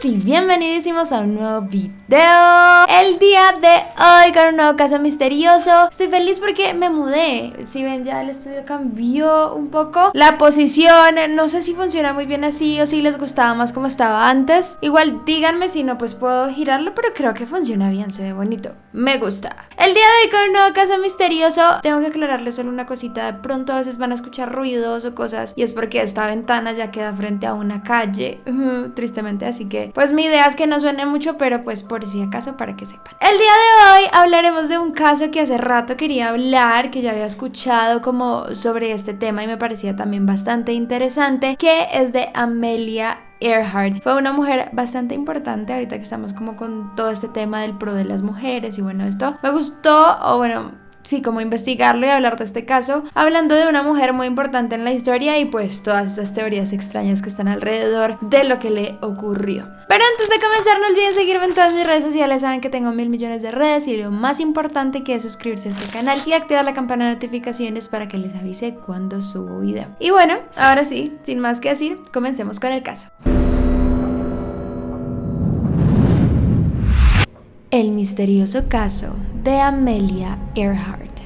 bienvenidos y bienvenidísimos a un nuevo video. El día de hoy con un nuevo caso misterioso. Estoy feliz porque me mudé. Si ven, ya el estudio cambió un poco la posición. No sé si funciona muy bien así o si les gustaba más como estaba antes. Igual díganme, si no pues puedo girarlo, pero creo que funciona bien, se ve bonito. Me gusta. El día de hoy con un nuevo caso misterioso. Tengo que aclararles solo una cosita. De pronto a veces van a escuchar ruidos o cosas, y es porque esta ventana ya queda frente a una calle, tristemente, así que pues mi idea es que no suene mucho, pero pues por si acaso, para que sepan. El día de hoy hablaremos de un caso que hace rato quería hablar, que ya había escuchado como sobre este tema y me parecía también bastante interesante, que es de Amelia Earhart. Fue una mujer bastante importante ahorita que estamos como con todo este tema del pro de las mujeres, y bueno, esto me gustó, o bueno, sí, como investigarlo y hablar de este caso, hablando de una mujer muy importante en la historia y pues todas esas teorías extrañas que están alrededor de lo que le ocurrió. Pero antes de comenzar, no olviden seguirme en todas mis redes sociales. Saben que tengo 1000 millones de redes, y lo más importante que es suscribirse a este canal y activar la campana de notificaciones para que les avise cuando subo video. Y bueno, ahora sí, sin más que decir, comencemos con el caso. El misterioso caso de Amelia Earhart.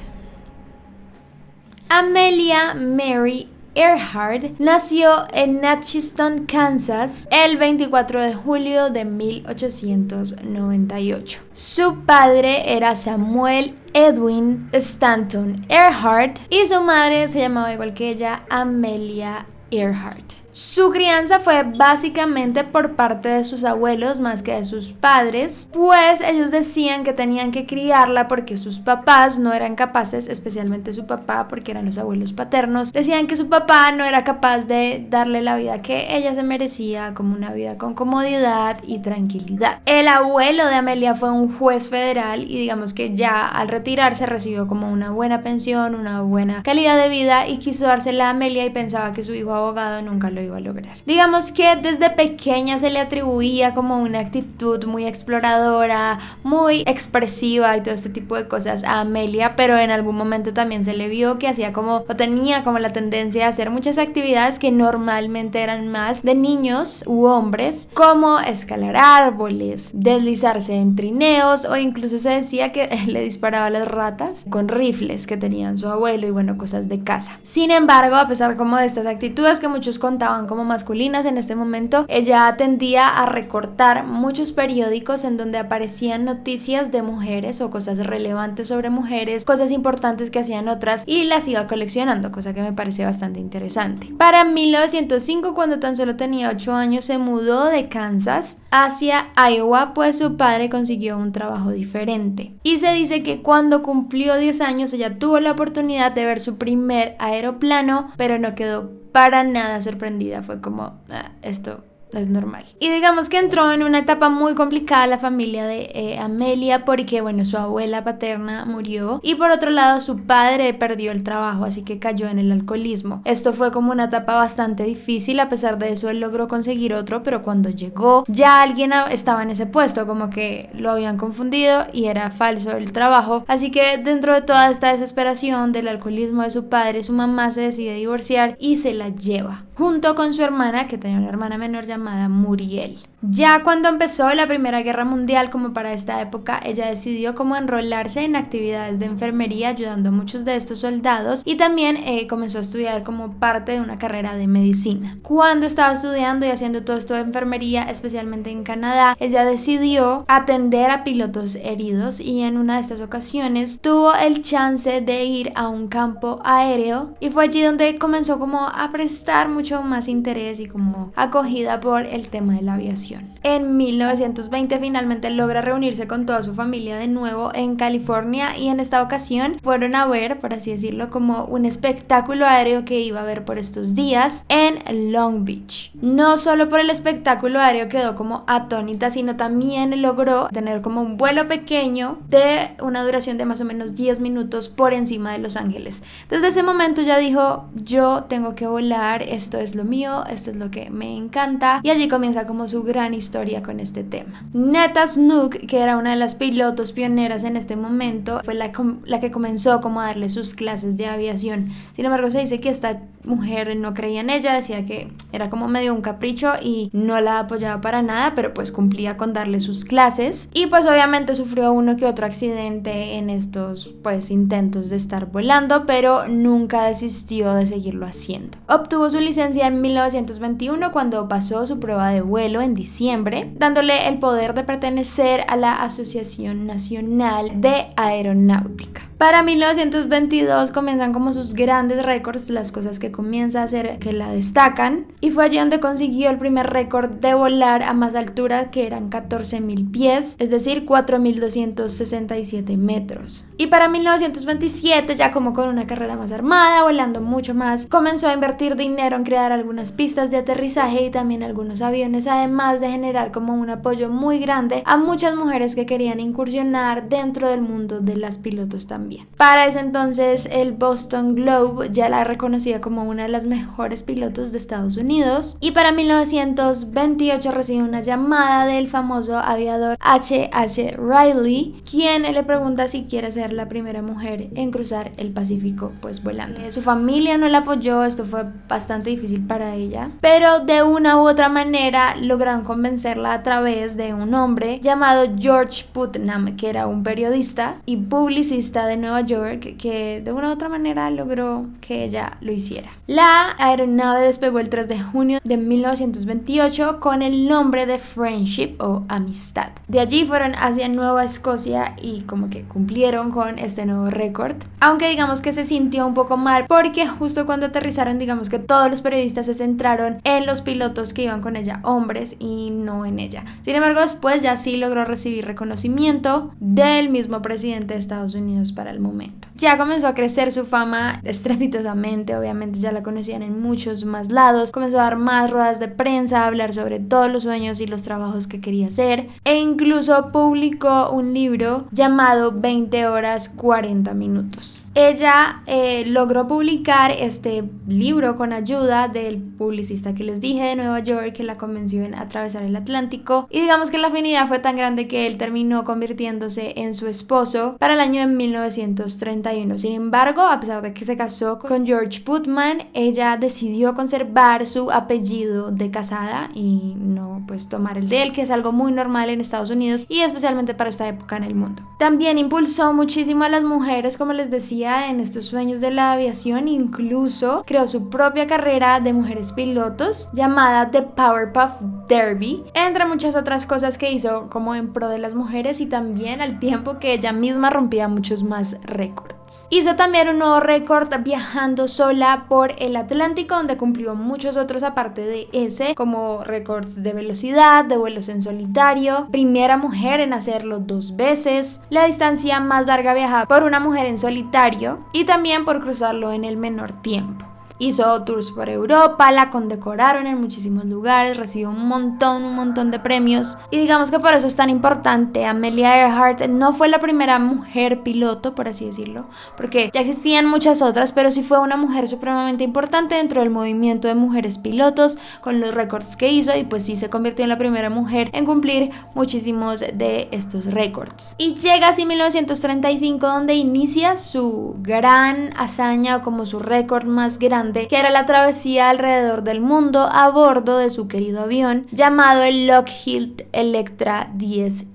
Amelia Mary Earhart nació en Atchison, Kansas, el 24 de julio de 1898. Su padre era Samuel Edwin Stanton Earhart y su madre se llamaba igual que ella, Amelia Earhart. Su crianza fue básicamente por parte de sus abuelos más que de sus padres, pues ellos decían que tenían que criarla porque sus papás no eran capaces, especialmente su papá, porque eran los abuelos paternos, decían que su papá no era capaz de darle la vida que ella se merecía, como una vida con comodidad y tranquilidad. El abuelo de Amelia fue un juez federal y digamos que ya al retirarse recibió como una buena pensión, una buena calidad de vida, y quiso dársela a Amelia y pensaba que su hijo abogado nunca lo iba a lograr. Digamos que desde pequeña se le atribuía como una actitud muy exploradora, muy expresiva y todo este tipo de cosas a Amelia, pero en algún momento también se le vio que hacía como, o tenía como la tendencia a hacer muchas actividades que normalmente eran más de niños u hombres, como escalar árboles, deslizarse en trineos, o incluso se decía que le disparaba a las ratas con rifles que tenían su abuelo, y bueno, cosas de casa. Sin embargo, a pesar como de estas actitudes que muchos contaban como masculinas en este momento, ella tendía a recortar muchos periódicos en donde aparecían noticias de mujeres o cosas relevantes sobre mujeres, cosas importantes que hacían otras, y las iba coleccionando, cosa que me parecía bastante interesante. Para 1905, cuando tan solo tenía 8 años, se mudó de Kansas hacia Iowa, pues su padre consiguió un trabajo diferente. Y se dice que cuando cumplió 10 años ella tuvo la oportunidad de ver su primer aeroplano, pero no quedó para nada sorprendida. Fue como, esto es normal. Y digamos que entró en una etapa muy complicada la familia de Amelia, porque bueno, su abuela paterna murió y por otro lado su padre perdió el trabajo, así que cayó en el alcoholismo. Esto fue como una etapa bastante difícil. A pesar de eso él logró conseguir otro, pero cuando llegó ya alguien estaba en ese puesto, como que lo habían confundido y era falso el trabajo. Así que dentro de toda esta desesperación del alcoholismo de su padre, su mamá se decide divorciar y se la lleva junto con su hermana, que tenía una hermana menor llamada Muriel. Ya cuando empezó la Primera Guerra Mundial, como para esta época, ella decidió como enrolarse en actividades de enfermería, ayudando a muchos de estos soldados, y también comenzó a estudiar como parte de una carrera de medicina. Cuando estaba estudiando y haciendo todo esto de enfermería, especialmente en Canadá, ella decidió atender a pilotos heridos, y en una de estas ocasiones tuvo el chance de ir a un campo aéreo, y fue allí donde comenzó como a prestar mucho más interés y como acogida por el tema de la aviación. En 1920 finalmente logra reunirse con toda su familia de nuevo en California, y en esta ocasión fueron a ver, por así decirlo, como un espectáculo aéreo que iba a ver por estos días en Long Beach. No solo por el espectáculo aéreo quedó como atónita, sino también logró tener como un vuelo pequeño de una duración de más o menos 10 minutos por encima de Los Ángeles. Desde ese momento ya dijo, yo tengo que volar, esto es lo mío, esto es lo que me encanta, y allí comienza como su gran historia con este tema. Netta Snook, que era una de las pilotos pioneras en este momento, fue la que comenzó como a darle sus clases de aviación. Sin embargo, se dice que esta mujer no creía en ella, decía que era como medio un capricho y no la apoyaba para nada, pero pues cumplía con darle sus clases. Y pues obviamente sufrió uno que otro accidente en estos pues intentos de estar volando, pero nunca desistió de seguirlo haciendo. Obtuvo su licencia en 1921 cuando pasó su prueba de vuelo en diciembre, dándole el poder de pertenecer a la Asociación Nacional de Aeronáutica. Para 1922 comienzan como sus grandes récords, las cosas que comienza a hacer que la destacan, y fue allí donde consiguió el primer récord de volar a más altura, que eran 14.000 pies, es decir, 4.267 metros. Y para 1927, ya como con una carrera más armada, volando mucho más, comenzó a invertir dinero en crear algunas pistas de aterrizaje y también algunos aviones, además de generar como un apoyo muy grande a muchas mujeres que querían incursionar dentro del mundo de las pilotos también. Para ese entonces el Boston Globe ya la reconocía como una de las mejores pilotos de Estados Unidos, y para 1928 recibe una llamada del famoso aviador H.H. Riley, quien le pregunta si quiere ser la primera mujer en cruzar el Pacífico pues volando. Su familia no la apoyó, esto fue bastante difícil para ella, pero de una u otra manera lograron convencerla a través de un hombre llamado George Putnam, que era un periodista y publicista de Nueva York, que de una u otra manera logró que ella lo hiciera. La aeronave despegó el 3 de junio de 1928 con el nombre de Friendship o Amistad. De allí fueron hacia Nueva Escocia y como que cumplieron con este nuevo récord, aunque digamos que se sintió un poco mal porque justo cuando aterrizaron, digamos que todos los periodistas se centraron en los pilotos que iban con ella, hombres, y no en ella. Sin embargo, después ya sí logró recibir reconocimiento del mismo presidente de Estados Unidos para el momento. Ya comenzó a crecer su fama estrepitosamente, obviamente ya la conocían en muchos más lados, comenzó a dar más ruedas de prensa, a hablar sobre todos los sueños y los trabajos que quería hacer, e incluso publicó un libro llamado 20 horas 40 minutos. Ella logró publicar este libro con ayuda del publicista que les dije de Nueva York, que la convenció en atravesar el Atlántico, y digamos que la afinidad fue tan grande que él terminó convirtiéndose en su esposo para el año de 1931. Sin embargo, a pesar de que se casó con George Putnam, ella decidió conservar su apellido de casada y no pues tomar el de él, que es algo muy normal en Estados Unidos y especialmente para esta época en el mundo. También impulsó muchísimo a las mujeres, como les decía, en estos sueños de la aviación. Incluso creó su propia carrera de mujeres pilotos llamada The Powerpuff Derby, entre muchas otras cosas que hizo como en pro de las mujeres, y también al tiempo que ella misma rompía muchos más récords. Hizo también un nuevo récord viajando sola por el Atlántico, donde cumplió muchos otros aparte de ese, como récords de velocidad, de vuelos en solitario, primera mujer en hacerlo 2 veces, la distancia más larga viajada por una mujer en solitario y también por cruzarlo en el menor tiempo. Hizo tours por Europa, la condecoraron en muchísimos lugares, recibió un montón de premios, y digamos que por eso es tan importante. Amelia Earhart no fue la primera mujer piloto, por así decirlo, porque ya existían muchas otras, pero sí fue una mujer supremamente importante dentro del movimiento de mujeres pilotos con los récords que hizo, y pues sí se convirtió en la primera mujer en cumplir muchísimos de estos récords. Y llega así 1935, donde inicia su gran hazaña, o como su récord más grande, que era la travesía alrededor del mundo a bordo de su querido avión llamado el Lockheed Electra 10E.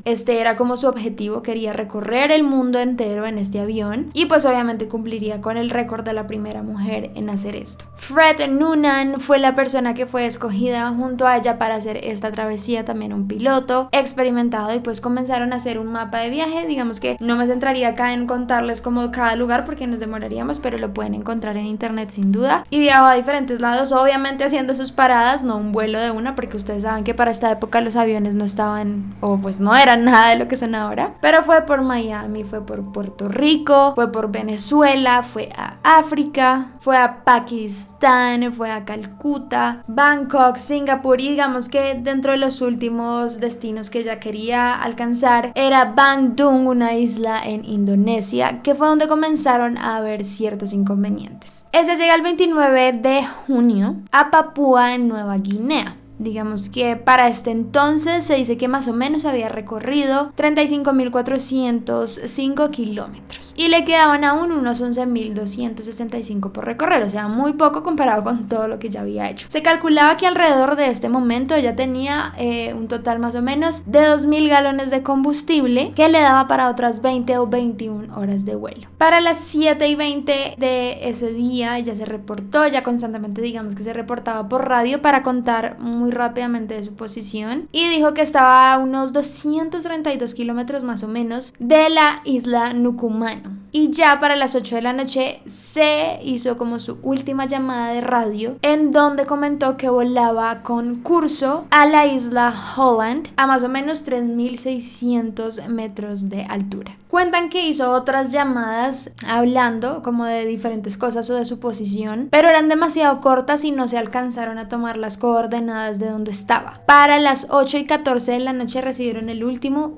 Este era como su objetivo, quería recorrer el mundo entero en este avión, y pues obviamente cumpliría con el récord de la primera mujer en hacer esto. Fred Noonan fue la persona que fue escogida junto a ella para hacer esta travesía, también un piloto experimentado, y pues comenzaron a hacer un mapa de viaje. Digamos que no me centraría acá en contarles como cada lugar porque nos demoraríamos, pero lo pueden encontrar en internet sin duda, y viajó a diferentes lados, obviamente haciendo sus paradas, no un vuelo de una, porque ustedes saben que para esta época los aviones no estaban, o pues no eran nada de lo que son ahora, pero fue por Miami, fue por Puerto Rico, fue por Venezuela, fue a África, fue a Pakistán, fue a Calcuta, Bangkok, Singapur, y digamos que dentro de los últimos destinos que ella quería alcanzar era Bandung, una isla en Indonesia, que fue donde comenzaron a haber ciertos inconvenientes. Ella llega el 29 de junio a Papúa en Nueva Guinea. Digamos que para este entonces se dice que más o menos había recorrido 35.405 kilómetros y le quedaban aún unos 11.265 por recorrer, o sea, muy poco comparado con todo lo que ya había hecho. Se calculaba que alrededor de este momento ella tenía un total más o menos de 2.000 galones de combustible que le daba para otras 20 o 21 horas de vuelo. Para las 7:20 de ese día ella se reportó, ya constantemente digamos que se reportaba por radio para contar muy rápidamente de su posición y dijo que estaba a unos 232 kilómetros más o menos de la isla Nucumano. Y ya para las 8 de la noche se hizo como su última llamada de radio en donde comentó que volaba con curso a la isla Holland a más o menos 3.600 metros de altura. Cuentan que hizo otras llamadas hablando como de diferentes cosas o de su posición, pero eran demasiado cortas y no se alcanzaron a tomar las coordenadas de donde estaba. Para las 8:14 de la noche recibieron el último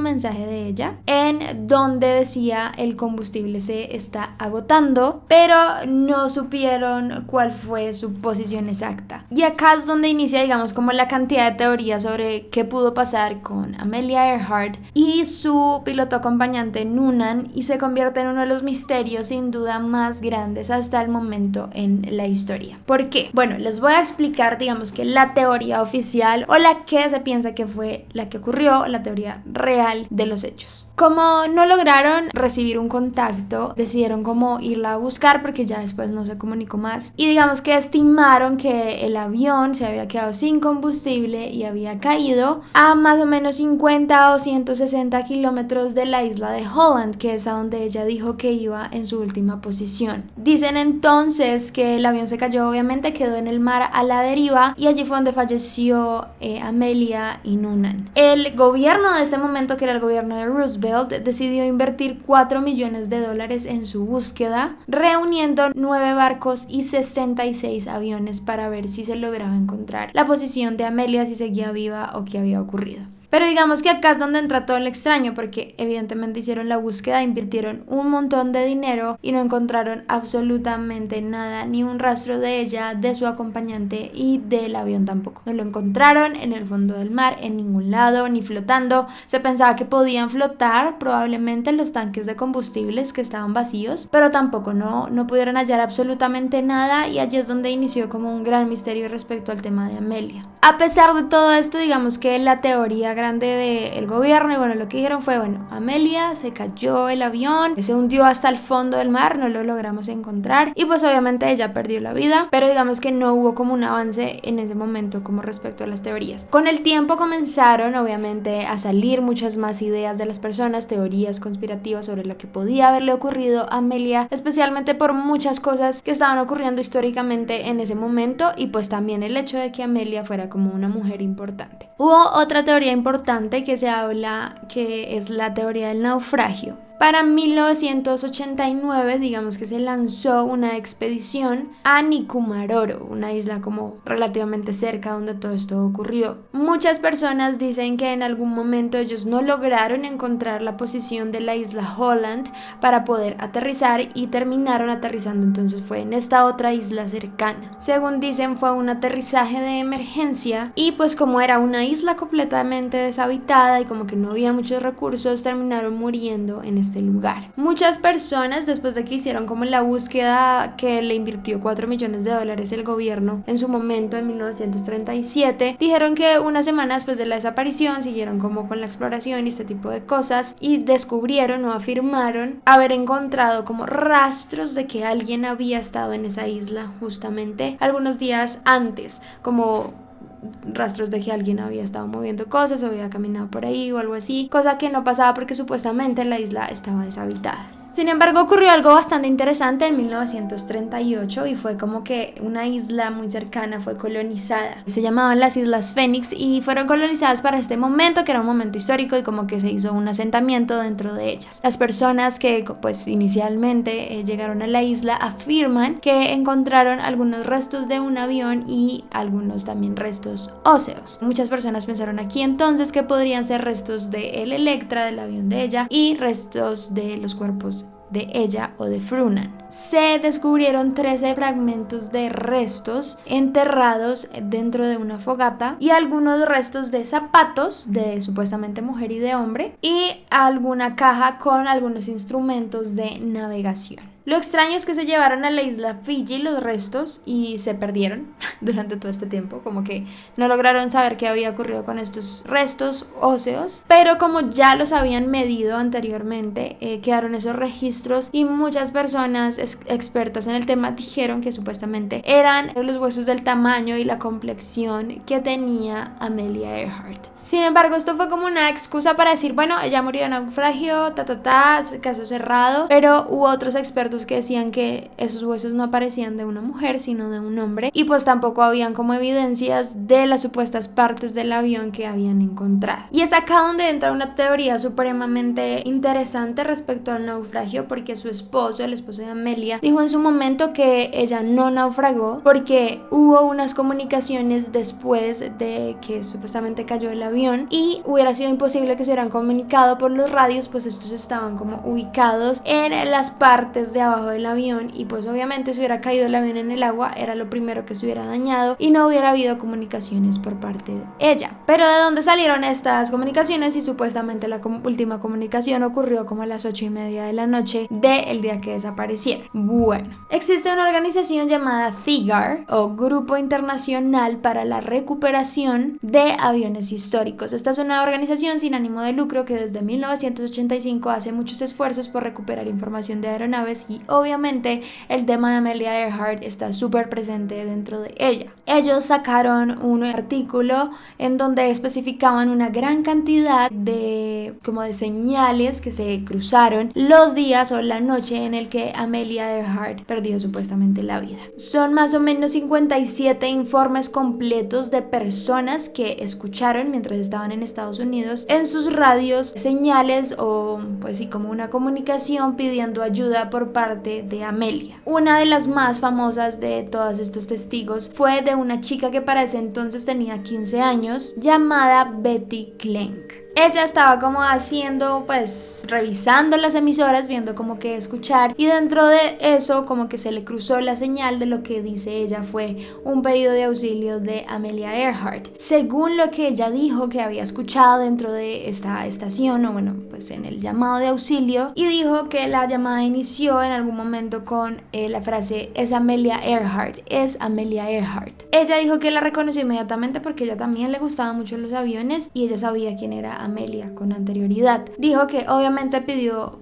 mensaje de ella en donde decía: el combustible se está agotando, pero no supieron cuál fue su posición exacta. Y acá es donde inicia digamos como la cantidad de teorías sobre qué pudo pasar con Amelia Earhart y su piloto acompañante Noonan, y se convierte en uno de los misterios sin duda más grandes hasta el momento en la historia. ¿Por qué? Bueno, les voy a explicar digamos que la teoría oficial o la que se piensa que fue la que ocurrió, la teoría real de los hechos. Como no lograron recibir un contacto, decidieron como irla a buscar porque ya después no se comunicó más, y digamos que estimaron que el avión se había quedado sin combustible y había caído a más o menos 50 o 160 kilómetros de la isla de Holland, que es a donde ella dijo que iba en su última posición. Dicen entonces que el avión se cayó, obviamente quedó en el mar a la deriva y allí fue donde falleció Amelia y Noonan. El gobierno de este momento, que era el gobierno de Roosevelt, decidió invertir $4 millones en su búsqueda, reuniendo 9 barcos y 66 aviones para ver si se lograba encontrar la posición de Amelia, si seguía viva o qué había ocurrido. Pero digamos que acá es donde entra todo lo extraño, porque evidentemente hicieron la búsqueda, invirtieron un montón de dinero y no encontraron absolutamente nada, ni un rastro de ella, de su acompañante y del avión tampoco. No lo encontraron en el fondo del mar, en ningún lado, ni flotando. Se pensaba que podían flotar probablemente en los tanques de combustibles que estaban vacíos, pero tampoco no pudieron hallar absolutamente nada, y allí es donde inició como un gran misterio respecto al tema de Amelia. A pesar de todo esto, digamos que la teoría grande del gobierno, y bueno, lo que dijeron fue, bueno, Amelia se cayó el avión, se hundió hasta el fondo del mar, no lo logramos encontrar y pues obviamente ella perdió la vida, pero digamos que no hubo como un avance en ese momento como respecto a las teorías. Con el tiempo comenzaron obviamente a salir muchas más ideas de las personas, teorías conspirativas sobre lo que podía haberle ocurrido a Amelia, especialmente por muchas cosas que estaban ocurriendo históricamente en ese momento, y pues también el hecho de que Amelia fuera como una mujer importante. Hubo otra teoría importante que se habla, que es la teoría del naufragio. Para 1989, digamos que se lanzó una expedición a Nikumaroro, una isla como relativamente cerca donde todo esto ocurrió. Muchas personas dicen que en algún momento ellos no lograron encontrar la posición de la isla Holland para poder aterrizar y terminaron aterrizando, entonces fue en esta otra isla cercana. Según dicen, fue un aterrizaje de emergencia y pues como era una isla completamente deshabitada y como que no había muchos recursos, terminaron muriendo en este lugar. Muchas personas, después de que hicieron como la búsqueda que le invirtió $4 millones el gobierno en su momento en 1937, dijeron que una semana después de la desaparición siguieron como con la exploración y este tipo de cosas y descubrieron o afirmaron haber encontrado como rastros de que alguien había estado en esa isla justamente algunos días antes, como rastros de que alguien había estado moviendo cosas o había caminado por ahí o algo así, cosa que no pasaba porque supuestamente la isla estaba deshabitada. Sin embargo, ocurrió algo bastante interesante en 1938 y fue como que una isla muy cercana fue colonizada. Se llamaban las Islas Fénix y fueron colonizadas para este momento, que era un momento histórico, y como que se hizo un asentamiento dentro de ellas. Las personas que pues inicialmente llegaron a la isla afirman que encontraron algunos restos de un avión y algunos también restos óseos. Muchas personas pensaron aquí entonces que podrían ser restos del Electra, del avión de ella, y restos de los cuerpos restos de ella o de Frunan. Se descubrieron 13 fragmentos de restos enterrados dentro de una fogata y algunos restos de zapatos de supuestamente mujer y de hombre y alguna caja con algunos instrumentos de navegación. Lo extraño es que se llevaron a la isla Fiji los restos y se perdieron durante todo este tiempo, como que no lograron saber qué había ocurrido con estos restos óseos, pero como ya los habían medido anteriormente, quedaron esos registros y muchas personas expertas en el tema dijeron que supuestamente eran los huesos del tamaño y la complexión que tenía Amelia Earhart. Sin embargo, esto fue como una excusa para decir, bueno, ella murió de naufragio, caso cerrado, pero hubo otros expertos que decían que esos huesos no aparecían de una mujer, sino de un hombre, y pues tampoco habían como evidencias de las supuestas partes del avión que habían encontrado. Y es acá donde entra una teoría supremamente interesante respecto al naufragio, porque su esposo, el esposo de Amelia, dijo en su momento que ella no naufragó porque hubo unas comunicaciones después de que supuestamente cayó el avión y hubiera sido imposible que se hubieran comunicado por los radios, pues estos estaban como ubicados en las partes de abajo del avión y pues obviamente si hubiera caído el avión en el agua era lo primero que se hubiera dañado y no hubiera habido comunicaciones por parte de ella. Pero ¿de dónde salieron estas comunicaciones? Y supuestamente la última comunicación ocurrió como a las 8:30 de la noche del día que desaparecieron. Bueno, existe una organización llamada THIGAR o Grupo Internacional para la Recuperación de Aviones Históricos. Esta es una organización sin ánimo de lucro que desde 1985 hace muchos esfuerzos por recuperar información de aeronaves y obviamente el tema de Amelia Earhart está súper presente dentro de ella. Ellos sacaron un artículo en donde especificaban una gran cantidad de señales que se cruzaron los días o la noche en el que Amelia Earhart perdió supuestamente la vida. Son más o menos 57 informes completos de personas que escucharon mientras estaban en Estados Unidos en sus radios señales o pues sí como una comunicación pidiendo ayuda por parte de Amelia. Una de las más famosas de todos estos testigos fue de una chica que para ese entonces tenía 15 años llamada Betty Klenk. Ella estaba como haciendo, pues, revisando las emisoras, viendo como que escuchar y dentro de eso como que se le cruzó la señal de lo que dice ella fue un pedido de auxilio de Amelia Earhart. Según lo que ella dijo que había escuchado dentro de esta estación o bueno, pues en el llamado de auxilio y dijo que la llamada inició en algún momento con la frase es Amelia Earhart, es Amelia Earhart. Ella dijo que la reconoció inmediatamente porque a ella también le gustaban mucho los aviones y ella sabía quién era Amelia con anterioridad. Dijo que obviamente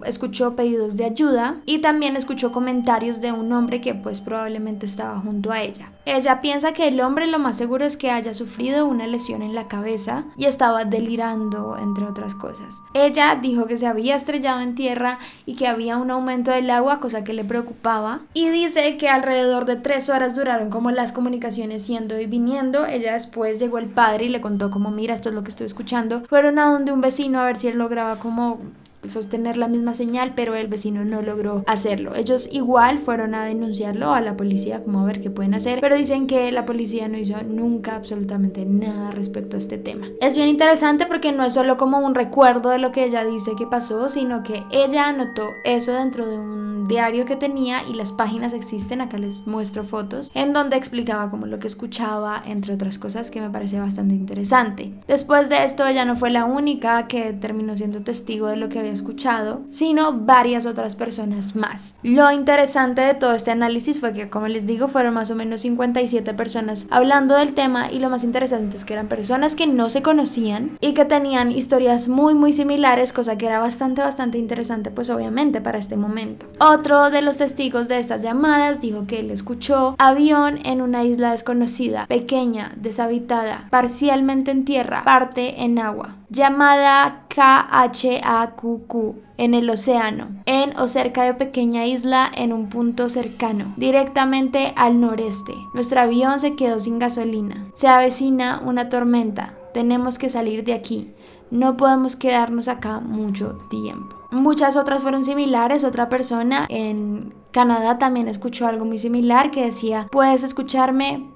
escuchó pedidos de ayuda y también escuchó comentarios de un hombre que pues probablemente estaba junto a ella. Ella piensa que el hombre lo más seguro es que haya sufrido una lesión en la cabeza y estaba delirando, entre otras cosas. Ella dijo que se había estrellado en tierra y que había un aumento del agua, cosa que le preocupaba, y dice que alrededor de 3 horas duraron como las comunicaciones yendo y viniendo. Ella después llegó el padre y le contó como mira, esto es lo que estoy escuchando. Fueron a donde un vecino a ver si él lograba como sostener la misma señal, pero el vecino no logró hacerlo. Ellos igual fueron a denunciarlo a la policía como a ver qué pueden hacer, pero dicen que la policía no hizo nunca absolutamente nada respecto a este tema. Es bien interesante porque no es solo como un recuerdo de lo que ella dice que pasó, sino que ella anotó eso dentro de un diario que tenía y las páginas existen, acá les muestro fotos, en donde explicaba como lo que escuchaba, entre otras cosas que me parece bastante interesante. Después de esto ella no fue la única que terminó siendo testigo de lo que había escuchado, sino varias otras personas más. Lo interesante de todo este análisis fue que, como les digo, fueron más o menos 57 personas hablando del tema y lo más interesante es que eran personas que no se conocían y que tenían historias muy similares, cosa que era bastante interesante pues obviamente para este momento. Otro de los testigos de estas llamadas dijo que él escuchó avión en una isla desconocida, pequeña, deshabitada, parcialmente en tierra, parte en agua, llamada KHAQQ, en el océano, en o cerca de pequeña isla en un punto cercano, directamente al noreste. Nuestro avión se quedó sin gasolina. Se avecina una tormenta. Tenemos que salir de aquí. no podemos quedarnos acá mucho tiempo. Muchas otras fueron similares. Otra persona en Canadá también escuchó algo muy similar que decía: puedes escucharme,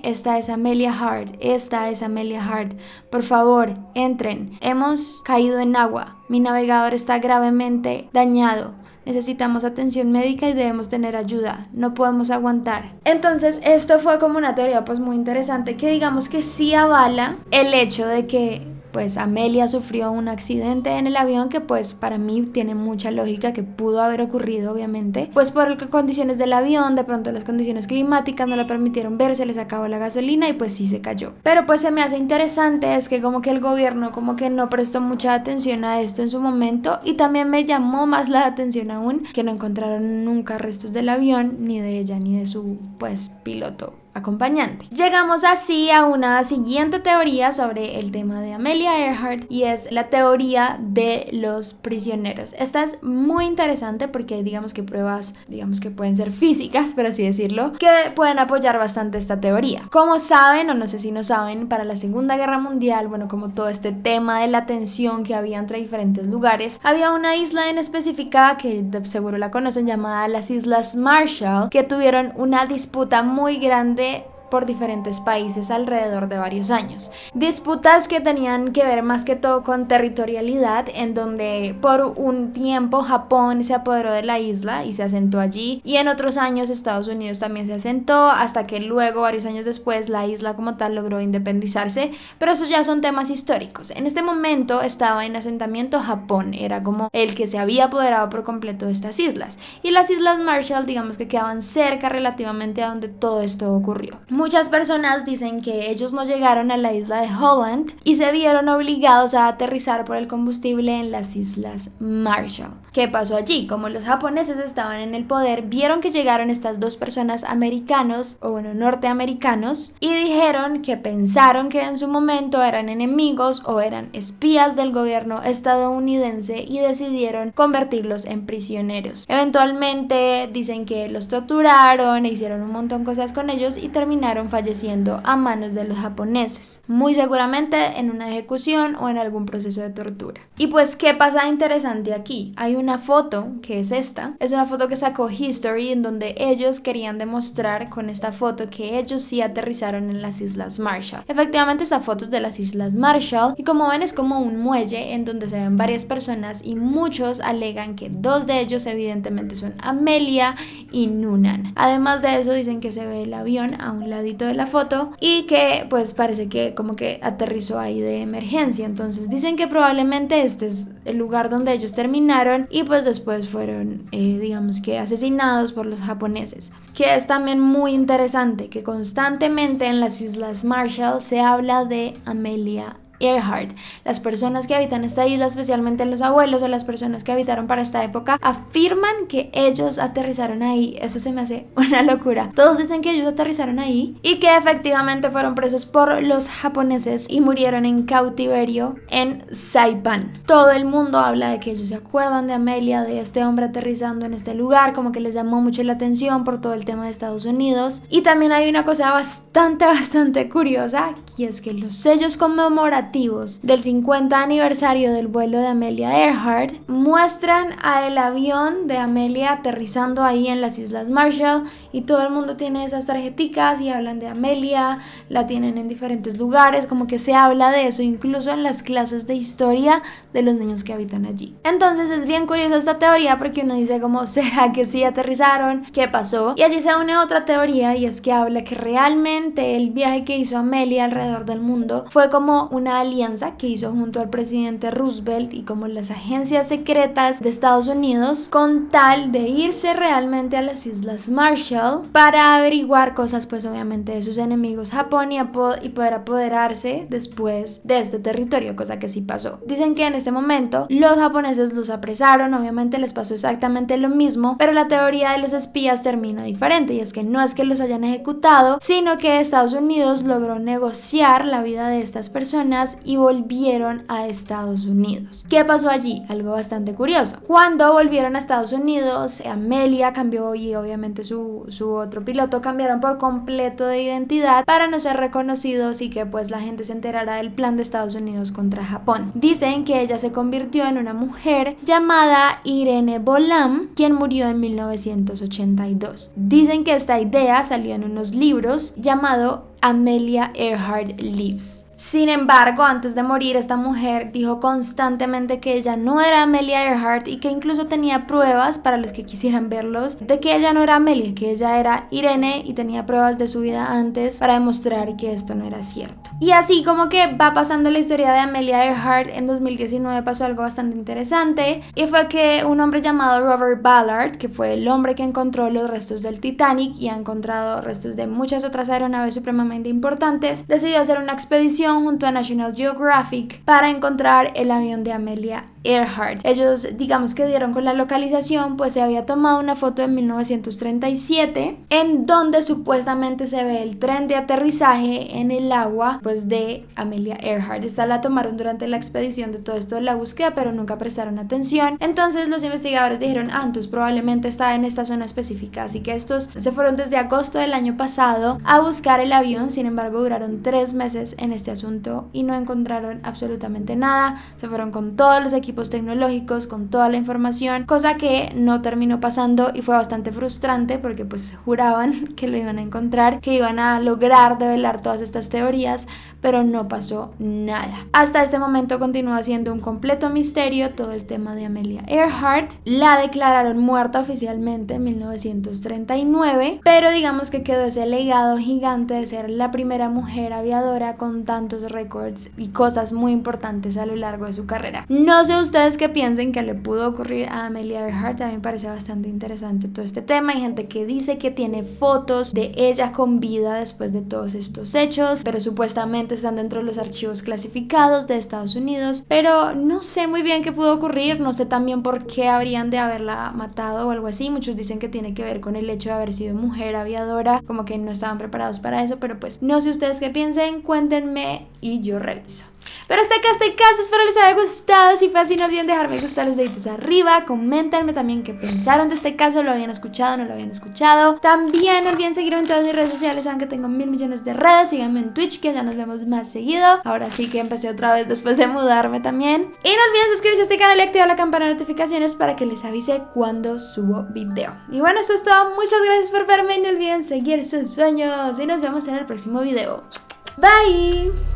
esta es Amelia Hart, por favor, entren, hemos caído en agua, mi navegador está gravemente dañado, necesitamos atención médica y debemos tener ayuda, no podemos aguantar. Entonces esto fue como una teoría pues muy interesante que digamos que sí avala el hecho de que pues Amelia sufrió un accidente en el avión, que pues para mí tiene mucha lógica que pudo haber ocurrido, obviamente, pues por condiciones del avión, de pronto las condiciones climáticas no la permitieron ver, se les acabó la gasolina y pues sí se cayó. Pero pues se me hace interesante es que como que el gobierno como que no prestó mucha atención a esto en su momento, y también me llamó más la atención aún que no encontraron nunca restos del avión, ni de ella ni de su pues piloto acompañante. Llegamos así a una siguiente teoría sobre el tema de Amelia Earhart, y es la teoría de los prisioneros. Esta es muy interesante porque hay digamos que pruebas, digamos que pueden ser físicas, por así decirlo, que pueden apoyar bastante esta teoría. Como saben, o no sé si no saben, para la Segunda Guerra Mundial, bueno, como todo este tema de la tensión que había entre diferentes lugares, había una isla en específica que seguro la conocen, llamada las Islas Marshall, que tuvieron una disputa muy grande por diferentes países alrededor de varios años. Disputas que tenían que ver más que todo con territorialidad, en donde por un tiempo Japón se apoderó de la isla y se asentó allí, y en otros años Estados Unidos también se asentó, hasta que luego, varios años después, la isla como tal logró independizarse, pero esos ya son temas históricos. En este momento estaba en asentamiento Japón, era como el que se había apoderado por completo de estas islas, y las Islas Marshall digamos que quedaban cerca relativamente a donde todo esto ocurrió. Muchas personas dicen que ellos no llegaron a la isla de Holland y se vieron obligados a aterrizar por el combustible en las Islas Marshall. ¿Qué pasó allí? Como los japoneses estaban en el poder, vieron que llegaron estas dos personas americanos, o bueno, norteamericanos, y dijeron que pensaron que en su momento eran enemigos o eran espías del gobierno estadounidense y decidieron convertirlos en prisioneros. Eventualmente dicen que los torturaron e hicieron un montón de cosas con ellos y terminaron falleciendo a manos de los japoneses, muy seguramente en una ejecución o en algún proceso de tortura. Y pues, ¿qué pasa interesante aquí? Hay una foto que es esta, es una foto que sacó History, en donde ellos querían demostrar con esta foto que ellos sí aterrizaron en las Islas Marshall. Efectivamente, esta foto es de las Islas Marshall, y como ven es como un muelle en donde se ven varias personas, y muchos alegan que dos de ellos evidentemente son Amelia y Noonan. Además de eso, dicen que se ve el avión a un ladito de la foto y que pues parece que como que aterrizó ahí de emergencia. Entonces dicen que probablemente este es el lugar donde ellos terminaron y pues después fueron digamos que asesinados por los japoneses. Que es también muy interesante que constantemente en las Islas Marshall se habla de Amelia Earhart. Las personas que habitan esta isla, especialmente los abuelos o las personas que habitaron para esta época, afirman que ellos aterrizaron ahí. Eso se me hace una locura. Todos dicen que ellos aterrizaron ahí y que efectivamente fueron presos por los japoneses y murieron en cautiverio en Saipan. Todo el mundo habla de que ellos se acuerdan de Amelia, de este hombre aterrizando en este lugar, como que les llamó mucho la atención por todo el tema de Estados Unidos. Y también hay una cosa bastante curiosa, y es que los sellos conmemorativos del 50 aniversario del vuelo de Amelia Earhart muestran al avión de Amelia aterrizando ahí en las Islas Marshall, y todo el mundo tiene esas tarjeticas y hablan de Amelia, la tienen en diferentes lugares, como que se habla de eso incluso en las clases de historia de los niños que habitan allí. Entonces es bien curiosa esta teoría porque uno dice como, ¿será que sí aterrizaron? ¿Qué pasó? Y allí se une otra teoría, y es que habla que realmente el viaje que hizo Amelia alrededor del mundo fue como una alianza que hizo junto al presidente Roosevelt y como las agencias secretas de Estados Unidos, con tal de irse realmente a las Islas Marshall para averiguar cosas pues obviamente de sus enemigos Japón y poder apoderarse después de este territorio, cosa que sí pasó. Dicen que en este momento los japoneses los apresaron, obviamente les pasó exactamente lo mismo, pero la teoría de los espías termina diferente, y es que no es que los hayan ejecutado, sino que Estados Unidos logró negociar la vida de estas personas y volvieron a Estados Unidos. ¿Qué pasó allí? Algo bastante curioso. Cuando volvieron a Estados Unidos, Amelia cambió y obviamente su su otro piloto cambiaron por completo de identidad para no ser reconocidos y que pues la gente se enterara del plan de Estados Unidos contra Japón. Dicen que ella se convirtió en una mujer llamada Irene Bolam, quien murió en 1982. Dicen que esta idea salió en unos libros llamado Amelia Earhart Lives. Sin embargo, antes de morir, esta mujer dijo constantemente que ella no era Amelia Earhart y que incluso tenía pruebas, para los que quisieran verlos, de que ella no era Amelia, que ella era Irene, y tenía pruebas de su vida antes para demostrar que esto no era cierto. Y así como que va pasando la historia de Amelia Earhart, en 2019 pasó algo bastante interesante, y fue que un hombre llamado Robert Ballard, que fue el hombre que encontró los restos del Titanic y ha encontrado restos de muchas otras aeronaves supremamente importantes, decidió hacer una expedición junto a National Geographic para encontrar el avión de Amelia Earhart. Ellos, digamos que dieron con la localización, pues se había tomado una foto en 1937 en donde supuestamente se ve el tren de aterrizaje en el agua pues de Amelia Earhart. Esta la tomaron durante la expedición de todo esto de la búsqueda, pero nunca prestaron atención. Entonces los investigadores dijeron, entonces probablemente está en esta zona específica. Así que estos se fueron desde agosto del año pasado a buscar el avión. Sin embargo, duraron 3 meses en este asunto y no encontraron absolutamente nada. Se fueron con todos los equipos tecnológicos, con toda la información, cosa que no terminó pasando y fue bastante frustrante porque pues juraban que lo iban a encontrar, que iban a lograr develar todas estas teorías, pero no pasó nada. Hasta este momento continúa siendo un completo misterio todo el tema de Amelia Earhart. La declararon muerta oficialmente en 1939, pero digamos que quedó ese legado gigante de ser la primera mujer aviadora con tantos récords y cosas muy importantes a lo largo de su carrera. No sé ustedes qué piensen que le pudo ocurrir a Amelia Earhart. A mí me parece bastante interesante todo este tema. Hay gente que dice que tiene fotos de ella con vida después de todos estos hechos, pero supuestamente están dentro de los archivos clasificados de Estados Unidos, pero no sé muy bien qué pudo ocurrir. No sé también por qué habrían de haberla matado o algo así. Muchos dicen que tiene que ver con el hecho de haber sido mujer aviadora, como que no estaban preparados para eso, pero pues no sé ustedes qué piensen, cuéntenme y yo reviso. Pero hasta acá este caso, espero les haya gustado. Si fue así, no olviden dejarme gustar los deditos arriba. Coméntenme también qué pensaron de este caso, lo habían escuchado, no lo habían escuchado. También no olviden seguirme en todas mis redes sociales, saben que tengo 1000 millones de redes. Síganme en Twitch, que ya nos vemos más seguido. Ahora sí que empecé otra vez después de mudarme también. Y no olviden suscribirse a este canal y activar la campana de notificaciones para que les avise cuando subo video. Y bueno, esto es todo, muchas gracias por verme. No olviden seguir sus sueños y nos vemos en el próximo video. Bye.